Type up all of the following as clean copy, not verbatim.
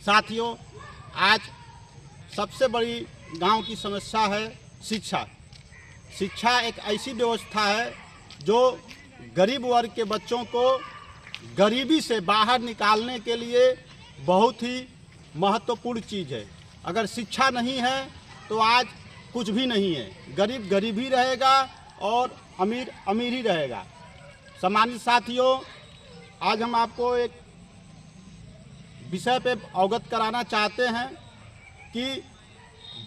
साथियों, आज सबसे बड़ी गांव की समस्या है शिक्षा। शिक्षा एक ऐसी व्यवस्था है जो गरीब वर्ग के बच्चों को गरीबी से बाहर निकालने के लिए बहुत ही महत्वपूर्ण चीज़ है। अगर शिक्षा नहीं है तो आज कुछ भी नहीं है। गरीब गरीब ही रहेगा और अमीर अमीर ही रहेगा। सम्मानित साथियों, आज हम आपको एक विषय पे अवगत कराना चाहते हैं कि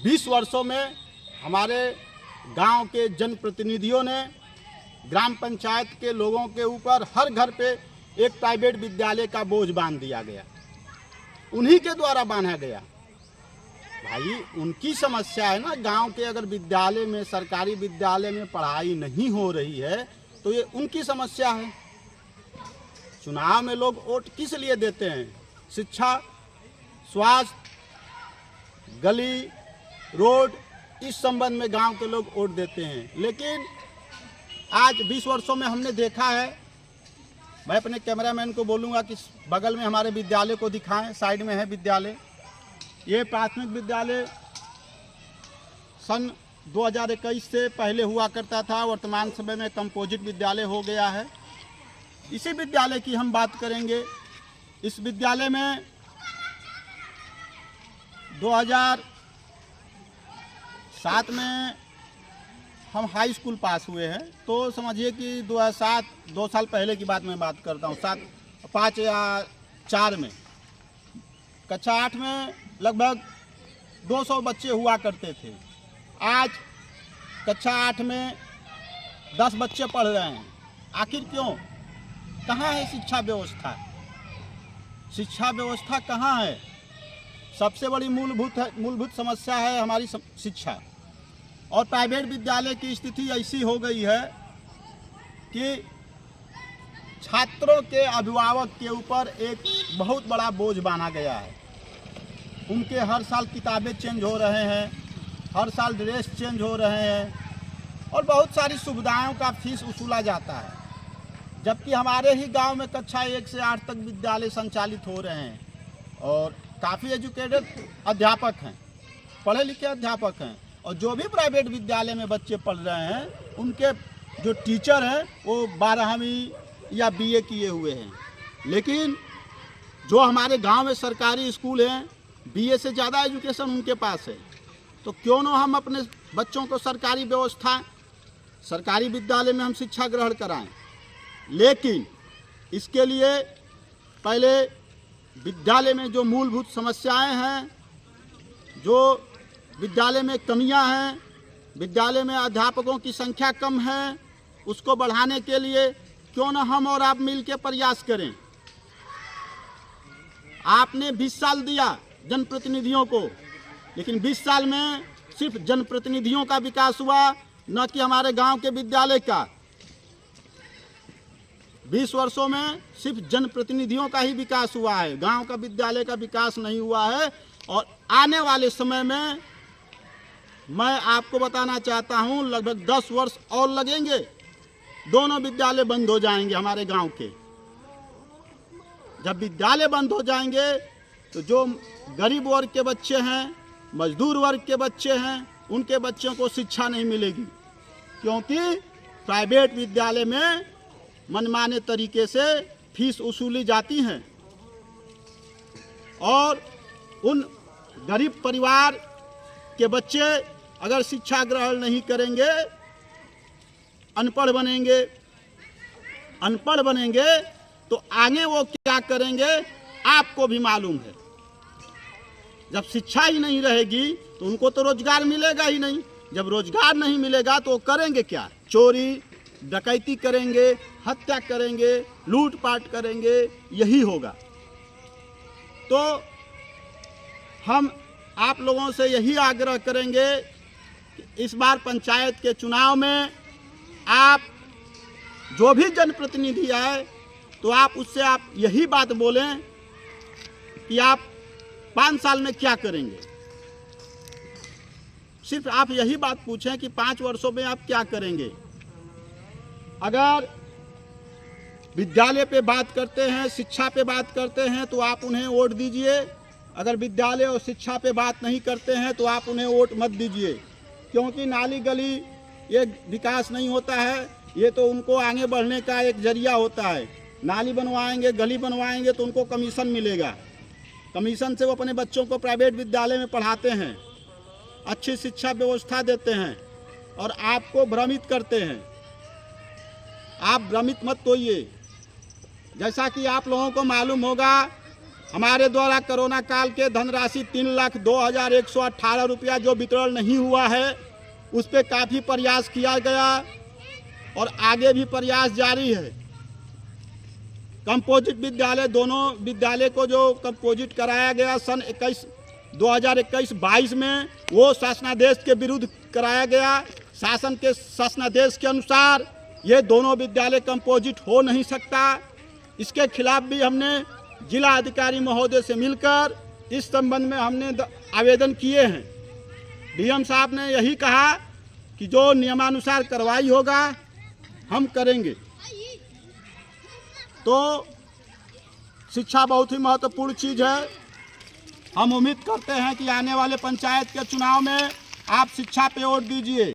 20 वर्षों में हमारे गांव के जनप्रतिनिधियों ने ग्राम पंचायत के लोगों के ऊपर हर घर पे एक प्राइवेट विद्यालय का बोझ बांध दिया गया। उन्हीं के द्वारा बांधा गया। भाई, उनकी समस्या है ना। गांव के अगर विद्यालय में, सरकारी विद्यालय में पढ़ाई नहीं हो रही है तो ये उनकी समस्या है। चुनाव में लोग वोट किस लिए देते हैं? शिक्षा, स्वास्थ्य, गली, रोड, इस संबंध में गांव के लोग वोट देते हैं। लेकिन आज 20 वर्षों में हमने देखा है, मैं अपने कैमरामैन को बोलूँगा कि बगल में हमारे विद्यालय को दिखाएं। साइड में है विद्यालय। ये प्राथमिक विद्यालय सन 2021 से पहले हुआ करता था। वर्तमान समय में कंपोजिट विद्यालय हो गया है। इसी विद्यालय की हम बात करेंगे। इस विद्यालय में 2007 में हम हाई स्कूल पास हुए हैं, तो समझिए कि 2007, 2 साल पहले की बात मैं बात करता हूँ। 5 या 4 में, कक्षा 8 में लगभग 200 बच्चे हुआ करते थे। आज कक्षा 8 में 10 बच्चे पढ़ रहे हैं। आखिर क्यों? कहाँ है शिक्षा व्यवस्था? शिक्षा व्यवस्था कहाँ है? सबसे बड़ी मूलभूत समस्या है हमारी शिक्षा। और प्राइवेट विद्यालय की स्थिति ऐसी हो गई है कि छात्रों के अभिभावक के ऊपर एक बहुत बड़ा बोझ बांधा गया है। उनके हर साल किताबें चेंज हो रहे हैं, हर साल ड्रेस चेंज हो रहे हैं और बहुत सारी सुविधाओं का फीस वसूला जाता है। जबकि हमारे ही गांव में कक्षा 1 से 8 तक विद्यालय संचालित हो रहे हैं और काफ़ी एजुकेटेड अध्यापक हैं, पढ़े लिखे अध्यापक हैं। और जो भी प्राइवेट विद्यालय में बच्चे पढ़ रहे हैं, उनके जो टीचर हैं वो 12वीं या BA किए हुए हैं। लेकिन जो हमारे गांव में सरकारी स्कूल हैं, BA से ज़्यादा एजुकेशन उनके पास है। तो क्यों ना हम अपने बच्चों को सरकारी व्यवस्था, सरकारी विद्यालय में हम शिक्षा ग्रहण कराएं। लेकिन इसके लिए पहले विद्यालय में जो मूलभूत समस्याएं हैं, जो विद्यालय में कमियां हैं, विद्यालय में अध्यापकों की संख्या कम है, उसको बढ़ाने के लिए क्यों ना हम और आप मिल के प्रयास करें। आपने 20 साल दिया जनप्रतिनिधियों को, लेकिन 20 साल में सिर्फ जनप्रतिनिधियों का विकास हुआ, न कि हमारे गांव के विद्यालय का। 20 वर्षों में सिर्फ जनप्रतिनिधियों का ही विकास हुआ है, गांव का विद्यालय का विकास नहीं हुआ है। और आने वाले समय में मैं आपको बताना चाहता हूं, लगभग 10 वर्ष और लगेंगे, दोनों विद्यालय बंद हो जाएंगे हमारे गांव के। जब विद्यालय बंद हो जाएंगे तो जो गरीब वर्ग के बच्चे हैं, मजदूर वर्ग के बच्चे हैं, उनके बच्चों को शिक्षा नहीं मिलेगी। क्योंकि प्राइवेट विद्यालय में मनमाने तरीके से फीस वसूली जाती हैं और उन गरीब परिवार के बच्चे अगर शिक्षा ग्रहण नहीं करेंगे, अनपढ़ बनेंगे तो आगे वो क्या करेंगे आपको भी मालूम है। जब शिक्षा ही नहीं रहेगी तो उनको तो रोजगार मिलेगा ही नहीं। जब रोजगार नहीं मिलेगा तो वो करेंगे क्या? चोरी डकैती करेंगे, हत्या करेंगे, लूटपाट करेंगे, यही होगा। तो हम आप लोगों से यही आग्रह करेंगे कि इस बार पंचायत के चुनाव में आप जो भी जनप्रतिनिधि आए तो आप उससे आप यही बात बोलें कि आप 5 साल में क्या करेंगे। सिर्फ आप यही बात पूछें कि 5 वर्षों में आप क्या करेंगे। अगर विद्यालय पे बात करते हैं, शिक्षा पे बात करते हैं तो आप उन्हें वोट दीजिए। अगर विद्यालय और शिक्षा पे बात नहीं करते हैं तो आप उन्हें वोट मत दीजिए, क्योंकि नाली गली ये विकास नहीं होता है, ये तो उनको आगे बढ़ने का एक जरिया होता है। नाली बनवाएंगे, गली बनवाएंगे तो उनको कमीशन मिलेगा, कमीशन से वो अपने बच्चों को प्राइवेट विद्यालय में पढ़ाते हैं, अच्छी शिक्षा व्यवस्था देते हैं और आपको भ्रमित करते हैं। आप भ्रमित मत होइए। जैसा कि आप लोगों को मालूम होगा, हमारे द्वारा कोरोना काल के धनराशि 3,02,118 रुपया जो वितरण नहीं हुआ है, उस पर काफ़ी प्रयास किया गया और आगे भी प्रयास जारी है। कंपोजिट विद्यालय, दोनों विद्यालय को जो कंपोजिट कराया गया सन 2021-22 में, वो शासनादेश के विरुद्ध कराया गया। शासन के शासनादेश के अनुसार ये दोनों विद्यालय कंपोजिट हो नहीं सकता। इसके खिलाफ भी हमने जिला अधिकारी महोदय से मिलकर इस संबंध में हमने आवेदन किए हैं। डीएम साहब ने यही कहा कि जो नियमानुसार कार्रवाई होगा हम करेंगे। तो शिक्षा बहुत ही महत्वपूर्ण चीज़ है। हम उम्मीद करते हैं कि आने वाले पंचायत के चुनाव में आप शिक्षा पे वोट दीजिए।